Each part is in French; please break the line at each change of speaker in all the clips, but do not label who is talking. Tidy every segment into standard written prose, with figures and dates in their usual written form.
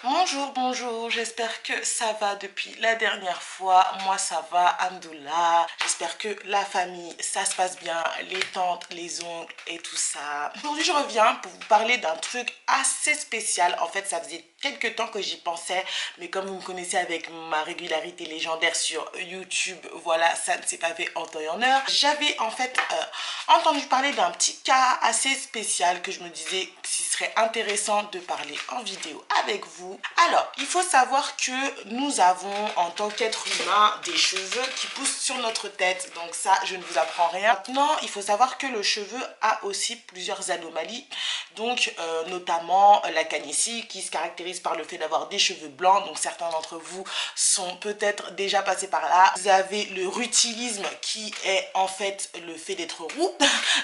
Bonjour, j'espère que ça va depuis la dernière fois. Moi ça va, Hamdoullah. J'espère que la famille, ça se passe bien, les tantes, les oncles et tout ça. Aujourd'hui je reviens pour vous parler d'un truc assez spécial. En fait ça faisait quelques temps que j'y pensais, mais comme vous me connaissez avec ma régularité légendaire sur YouTube, voilà, ça ne s'est pas fait en temps et en heure. J'avais en fait entendu parler d'un petit cas assez spécial que je me disais qu'il serait intéressant de parler en vidéo avec vous. Alors, il faut savoir que nous avons en tant qu'être humain des cheveux qui poussent sur notre tête. Donc ça, je ne vous apprends rien. Maintenant, il faut savoir que le cheveu a aussi plusieurs anomalies. Donc, notamment la calvitie qui se caractérise par le fait d'avoir des cheveux blancs. Donc, certains d'entre vous sont peut-être déjà passés par là. Vous avez le rutilisme qui est en fait le fait d'être roux.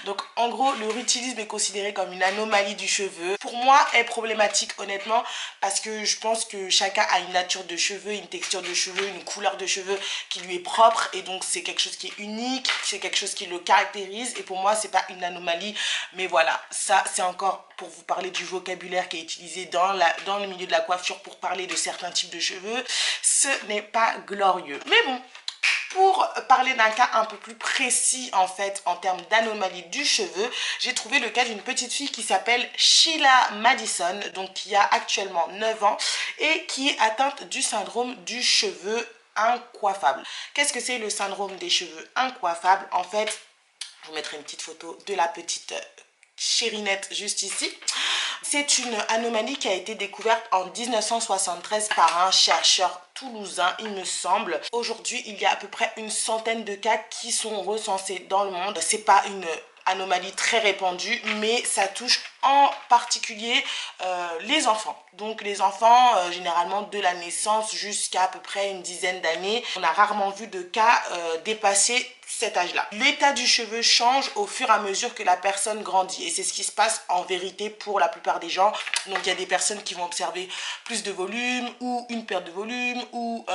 Donc, en gros, le rutilisme est considéré comme une anomalie du cheveu. Pour moi, est problématique honnêtement parce que je pense que chacun a une nature de cheveux, une texture de cheveux, une couleur de cheveux qui lui est propre et donc c'est quelque chose qui est unique, c'est quelque chose qui le caractérise et pour moi c'est pas une anomalie, mais voilà, ça c'est encore pour vous parler du vocabulaire qui est utilisé dans le milieu de la coiffure pour parler de certains types de cheveux. Ce n'est pas glorieux, mais bon. Pour parler d'un cas un peu plus précis en fait en termes d'anomalie du cheveu, j'ai trouvé le cas d'une petite fille qui s'appelle Sheila Madison, donc qui a actuellement 9 ans et qui est atteinte du syndrome du cheveu incoiffable. Qu'est-ce que c'est le syndrome des cheveux incoiffables? En fait, je vous mettrai une petite photo de la petite chérinette juste ici. C'est une anomalie qui a été découverte en 1973 par un chercheur toulousain, il me semble. Aujourd'hui, il y a à peu près une centaine de cas qui sont recensés dans le monde. C'est pas une anomalie très répandue, mais ça touche en particulier les enfants. Donc les enfants, généralement de la naissance jusqu'à à peu près une dizaine d'années. On a rarement vu de cas dépasser cet âge-là. L'état du cheveu change au fur et à mesure que la personne grandit et c'est ce qui se passe en vérité pour la plupart des gens. Donc il y a des personnes qui vont observer plus de volume ou une perte de volume ou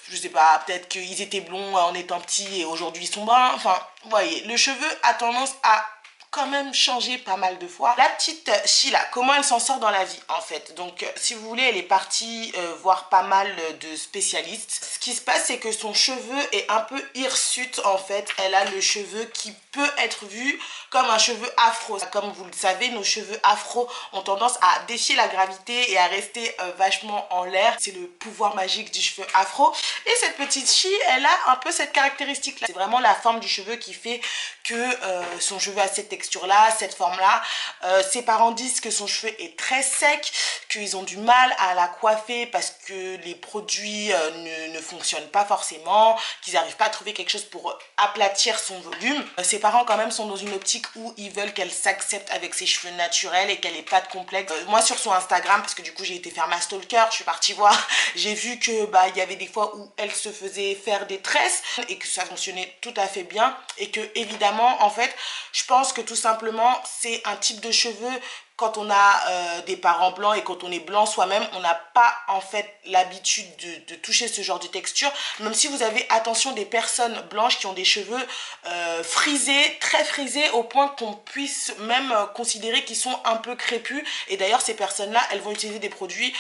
je sais pas, peut-être qu'ils étaient blonds en étant petits et aujourd'hui ils sont bruns. Enfin, vous voyez, le cheveu a tendance à quand même changé pas mal de fois. La petite Sheila, comment elle s'en sort dans la vie en fait? Donc si vous voulez, elle est partie voir pas mal de spécialistes. Ce qui se passe, c'est que son cheveu est un peu hirsute en fait. Elle a le cheveu qui peut être vu comme un cheveu afro. Comme vous le savez, nos cheveux afro ont tendance à défier la gravité et à rester vachement en l'air. C'est le pouvoir magique du cheveu afro. Et cette petite fille, elle a un peu cette caractéristique là. C'est vraiment la forme du cheveu qui fait que son cheveu a cette texture là, cette forme là. Ses parents disent que son cheveu est très sec, qu'ils ont du mal à la coiffer parce que les produits ne fonctionnent pas forcément, qu'ils n'arrivent pas à trouver quelque chose pour aplatir son volume. Ses parents quand même sont dans une optique où ils veulent qu'elle s'accepte avec ses cheveux naturels et qu'elle n'ait pas de complexe. Moi sur son Instagram, parce que du coup j'ai été faire ma stalker, je suis partie voir, j'ai vu que il y avait des fois où elle se faisait faire des tresses et que ça fonctionnait tout à fait bien et que évidemment en fait je pense que tout simplement c'est un type de cheveux. Quand on a des parents blancs et quand on est blanc soi-même, on n'a pas en fait l'habitude de toucher ce genre de texture. Même si vous avez attention des personnes blanches qui ont des cheveux frisés, très frisés, au point qu'on puisse même considérer qu'ils sont un peu crépus. Et d'ailleurs, ces personnes-là, elles vont utiliser des produits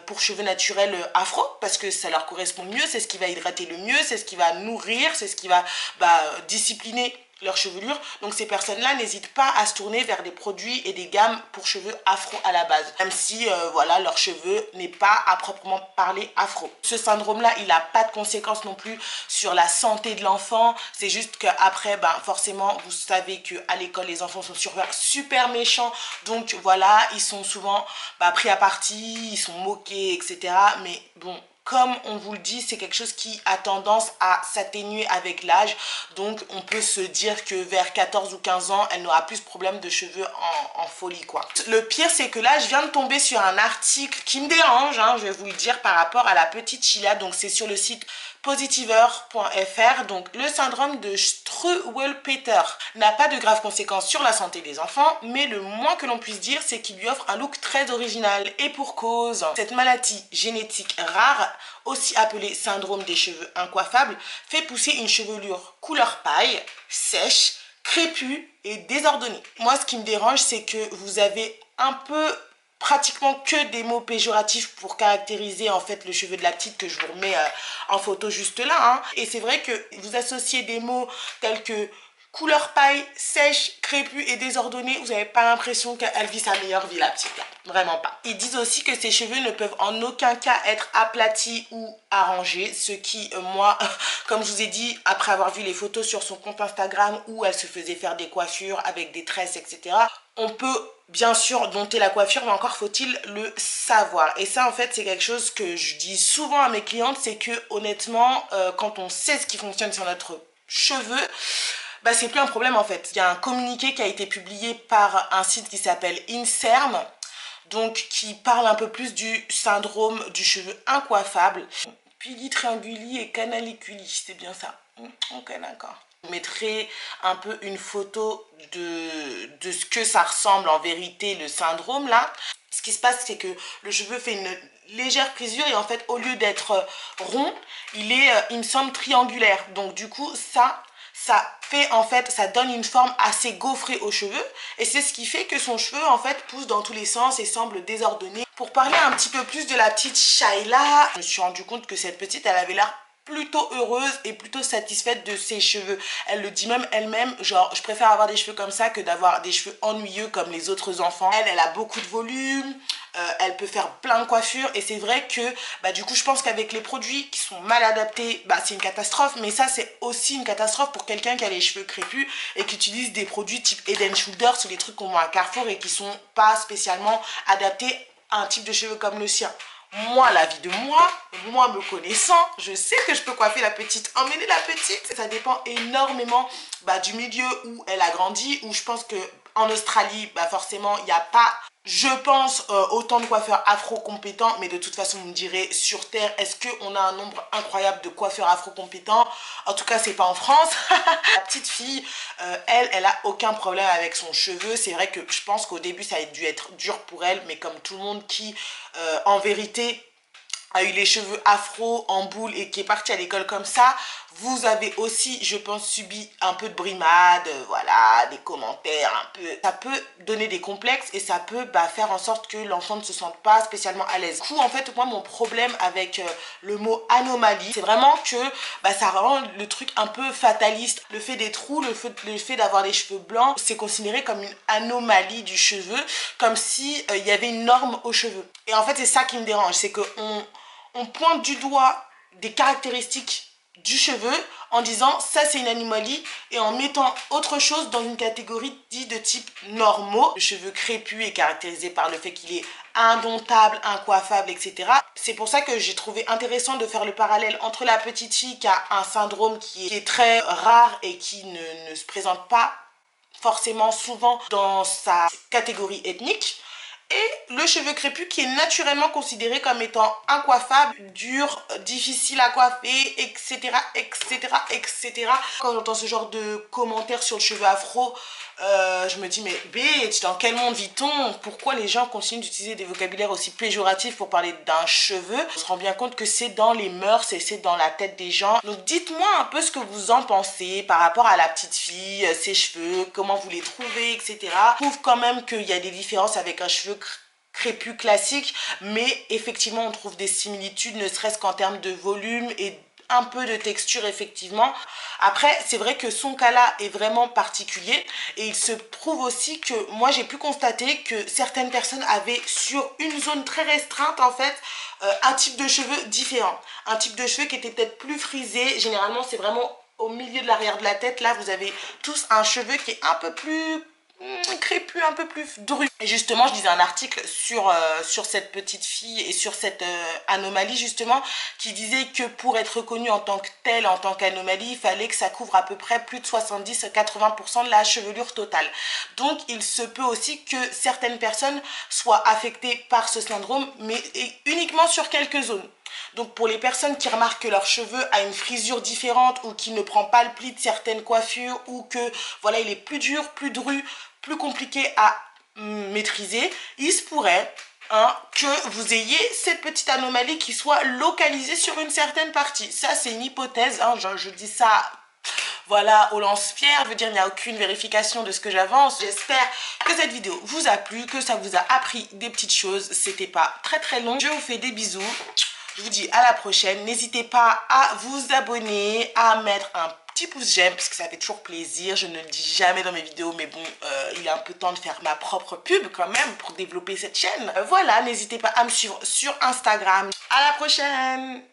pour cheveux naturels afro parce que ça leur correspond mieux, c'est ce qui va hydrater le mieux, c'est ce qui va nourrir, c'est ce qui va discipliner leur chevelure. Donc ces personnes-là n'hésitent pas à se tourner vers des produits et des gammes pour cheveux afro à la base. Même si voilà, leur cheveu n'est pas à proprement parler afro. Ce syndrome-là, il n'a pas de conséquences non plus sur la santé de l'enfant. C'est juste qu'après, forcément, vous savez qu'à l'école, les enfants sont super méchants. Donc voilà, ils sont souvent pris à partie, ils sont moqués, etc. Mais bon, comme on vous le dit, c'est quelque chose qui a tendance à s'atténuer avec l'âge. Donc, on peut se dire que vers 14 ou 15 ans, elle n'aura plus ce problème de cheveux en folie, quoi. Le pire, c'est que là, je viens de tomber sur un article qui me dérange, hein, je vais vous le dire, par rapport à la petite Sheila. Donc, c'est sur le site positiveur.fr. Donc le syndrome de Struwwelpeter n'a pas de graves conséquences sur la santé des enfants, mais le moins que l'on puisse dire, c'est qu'il lui offre un look très original. Et pour cause, cette maladie génétique rare, aussi appelée syndrome des cheveux incoiffables, fait pousser une chevelure couleur paille, sèche, crépue et désordonnée. Moi, ce qui me dérange, c'est que vous avez un peu pratiquement que des mots péjoratifs pour caractériser en fait le cheveu de la petite que je vous remets en photo juste là, hein. Et c'est vrai que vous associez des mots tels que couleur paille, sèche, crépue et désordonnée, vous n'avez pas l'impression qu'elle vit sa meilleure vie, la petite, là. Vraiment pas. Ils disent aussi que ses cheveux ne peuvent en aucun cas être aplatis ou arrangés, ce qui, moi, comme je vous ai dit, après avoir vu les photos sur son compte Instagram où elle se faisait faire des coiffures avec des tresses, etc., on peut bien sûr dompter la coiffure, mais encore faut-il le savoir. Et ça, en fait, c'est quelque chose que je dis souvent à mes clientes, c'est que, honnêtement, quand on sait ce qui fonctionne sur notre cheveux, bah, c'est plus un problème en fait. Il y a un communiqué qui a été publié par un site qui s'appelle INSERM, donc qui parle un peu plus du syndrome du cheveu incoiffable. Pili trianguli et canaliculi, c'est bien ça. Ok, d'accord. Je mettrai un peu une photo de ce que ça ressemble en vérité, le syndrome là. Ce qui se passe, c'est que le cheveu fait une légère brisure et en fait, au lieu d'être rond, il est, il me semble, triangulaire. Donc du coup, ça fait en fait, ça donne une forme assez gaufrée aux cheveux et c'est ce qui fait que son cheveu en fait pousse dans tous les sens et semble désordonné. Pour parler un petit peu plus de la petite Shayla, je me suis rendu compte que cette petite, elle avait l'air plutôt heureuse et plutôt satisfaite de ses cheveux. Elle le dit même elle-même, genre je préfère avoir des cheveux comme ça que d'avoir des cheveux ennuyeux comme les autres enfants. Elle a beaucoup de volume, elle peut faire plein de coiffures et c'est vrai que bah, du coup je pense qu'avec les produits qui sont mal adaptés, bah, c'est une catastrophe, mais ça c'est aussi une catastrophe pour quelqu'un qui a les cheveux crépus et qui utilise des produits type Head & Shoulders ou les trucs qu'on voit à Carrefour et qui sont pas spécialement adaptés à un type de cheveux comme le sien. Moi, la vie de moi me connaissant, je sais que je peux coiffer la petite. Emmener la petite, ça dépend énormément bah, du milieu où elle a grandi, où je pense que en Australie, bah, forcément, il n'y a pas, je pense, autant de coiffeurs afro-compétents, mais de toute façon, vous me direz, sur Terre, est-ce qu'on a un nombre incroyable de coiffeurs afro-compétents? En tout cas, c'est pas en France. La petite fille, elle a aucun problème avec son cheveu. C'est vrai que je pense qu'au début, ça a dû être dur pour elle, mais comme tout le monde qui, en vérité, a eu les cheveux afro en boule et qui est parti à l'école comme ça, vous avez aussi, je pense, subi un peu de brimade, voilà, des commentaires un peu. Ça peut donner des complexes et ça peut bah, faire en sorte que l'enfant ne se sente pas spécialement à l'aise. Du coup, en fait, moi, mon problème avec le mot anomalie, c'est vraiment que bah, ça rend le truc un peu fataliste. Le fait des trous, le fait d'avoir les cheveux blancs, c'est considéré comme une anomalie du cheveu, comme si il y avait une norme aux cheveux. Et en fait, c'est ça qui me dérange, c'est qu'on pointe du doigt des caractéristiques du cheveu en disant ça c'est une anomalie et en mettant autre chose dans une catégorie dite de type normaux. Le cheveu crépus est caractérisé par le fait qu'il est indomptable, incoiffable, etc. C'est pour ça que j'ai trouvé intéressant de faire le parallèle entre la petite fille qui a un syndrome qui est très rare et qui ne se présente pas forcément souvent dans sa catégorie ethnique, et le cheveu crépus qui est naturellement considéré comme étant incoiffable, dur, difficile à coiffer, etc., etc., etc. Quand j'entends ce genre de commentaires sur le cheveu afro, je me dis mais bitch, dans quel monde vit-on? Pourquoi les gens continuent d'utiliser des vocabulaires aussi péjoratifs pour parler d'un cheveu? On se rend bien compte que c'est dans les mœurs et c'est dans la tête des gens. Donc dites-moi un peu ce que vous en pensez par rapport à la petite fille, ses cheveux, comment vous les trouvez, etc. Je trouve quand même qu'il y a des différences avec un cheveu crépus classique, mais effectivement on trouve des similitudes, ne serait-ce qu'en termes de volume et un peu de texture effectivement. Après c'est vrai que son cas là est vraiment particulier et il se prouve aussi que moi j'ai pu constater que certaines personnes avaient sur une zone très restreinte en fait un type de cheveux différent, un type de cheveux qui était peut-être plus frisé. Généralement c'est vraiment au milieu de l'arrière de la tête, là vous avez tous un cheveu qui est un peu plus crépus, un peu plus dru. Et justement je lisais un article sur cette petite fille et sur cette anomalie justement, qui disait que pour être reconnue en tant que telle, en tant qu'anomalie, il fallait que ça couvre à peu près plus de 70-80% de la chevelure totale. Donc il se peut aussi que certaines personnes soient affectées par ce syndrome, mais uniquement sur quelques zones. Donc pour les personnes qui remarquent que leur cheveu a une frisure différente ou qui ne prend pas le pli de certaines coiffures ou que voilà il est plus dur, plus dru, plus compliqué à maîtriser, il se pourrait que vous ayez cette petite anomalie qui soit localisée sur une certaine partie. Ça c'est une hypothèse, je dis ça voilà, au lance-pierre, veut dire il n'y a aucune vérification de ce que j'avance. J'espère que cette vidéo vous a plu, que ça vous a appris des petites choses. C'était pas très long. Je vous fais des bisous. Je vous dis à la prochaine. N'hésitez pas à vous abonner, à mettre un petit pouce j'aime parce que ça fait toujours plaisir. Je ne le dis jamais dans mes vidéos, mais bon, il est un peu temps de faire ma propre pub quand même pour développer cette chaîne. Voilà, n'hésitez pas à me suivre sur Instagram. À la prochaine!